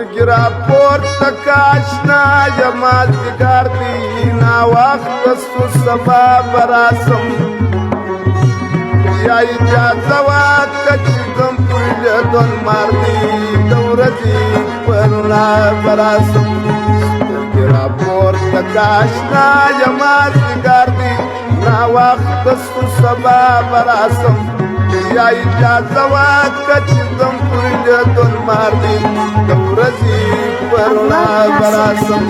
سترګې راپورته که اشنا یمه ځیګر دي ناوخته سو سبا به راسم یا اجازه واکړه چې ځم پر لیدون مار دي د ورځې په رڼا به راسم سترګې راپورته که اشنا یمه ځیګر دي ناوخته سو سبا به راسم یا اجازه واکړه چې ځم پر لیدون مار دي د ورځې په رڼا به راسم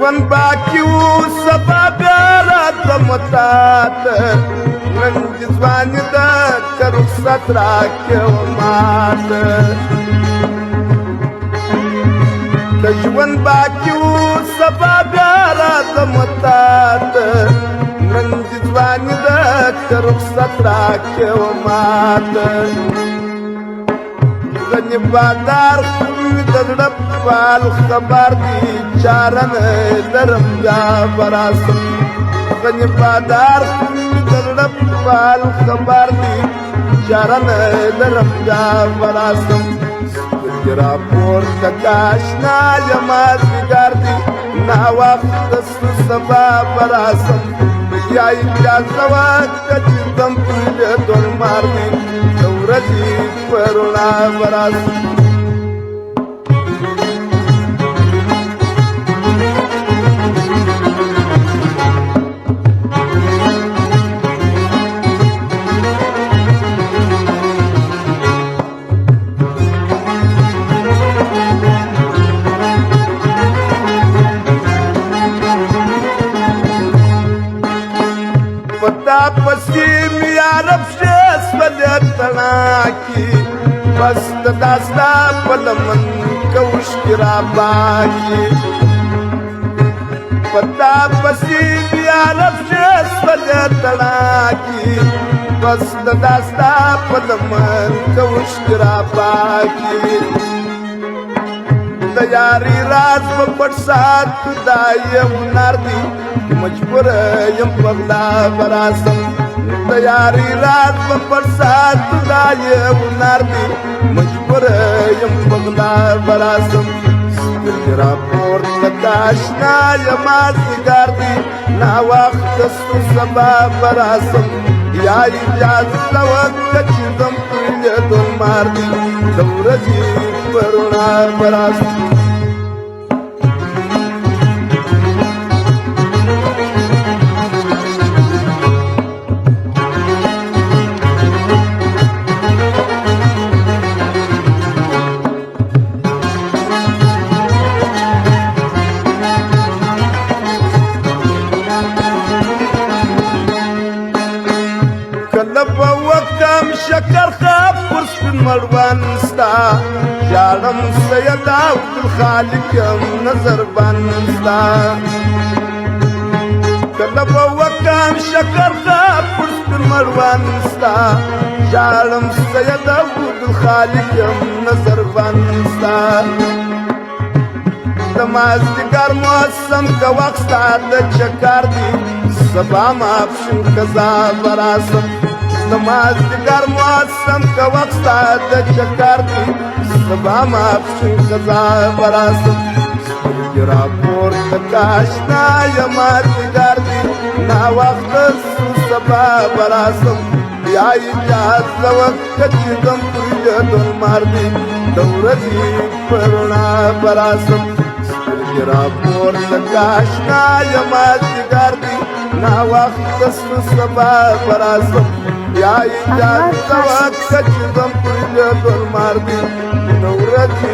ژوند باقي وو سبا بیا راتلم تاته نن دې ځواني ده که رخصت راکړې ماته که ژوند باقي وو سبا بیا راتلم تاته نن دې ځواني ده که رخصت راکړې ماته غني بادار د زړه پال خبر دي چاره نه لرم بیا به راسم غني بادار د زړه پال خبر دي چاره نه لرم بیا به راسم سترګې راپورته که اشنا یمه ځیګر دي ناوخته سو سبا به راسم یا اجازه واکړه چې ځم پر لیدون مار دي د ورځې په رڼا به راسم پتا پسی میارب شیس ولی تناکی بس داستا پلمن کوش کی را باکی پتا پسی میارب شیس ولی تناکی بس داستا پلمن کوش کی را باکی د یاري راز په پټ سات خدای هنر دي مجبور یم پغلا براسم د یاري راز په پټ سات خدای هنر دي مجبور یم پغلا براسم سترګې راپورته که اشنا یمه ځیګر دي ناوخته سو سبا به راسم یا اجازه وکړه چې ځم پر لیدون مار دي د ورځې په رڼا به راسم کله په وختم شکر خاب پر سپین مړوند ستا ژاړم سید عبدالخالق یم نظر بند ستا کله په وختم شکر خاب پر سپین مړوند ستا ژاړم سید عبدالخالق یم نظر بند ستا د مازدیګر موسم که وخت ستا د چکر دي سبا ماپښین قضا به راسم د مازدیګر موسم که وخت ستا د چکر دي سبا ماپښین قضا به راسم سترګې راپورته که اشنا یمه ځیګر دي ناوخته سو سبا به راسم یا اجازه وکړه چې ځم پر لیدون مار دي د ورځې په رڼا به راسم سترګې راپورته که اشنا یمه ځیګر دي ناوخته سو سبا به راسم یا اجازه وکړه چې ځم پر لیدون مار دي د ورځې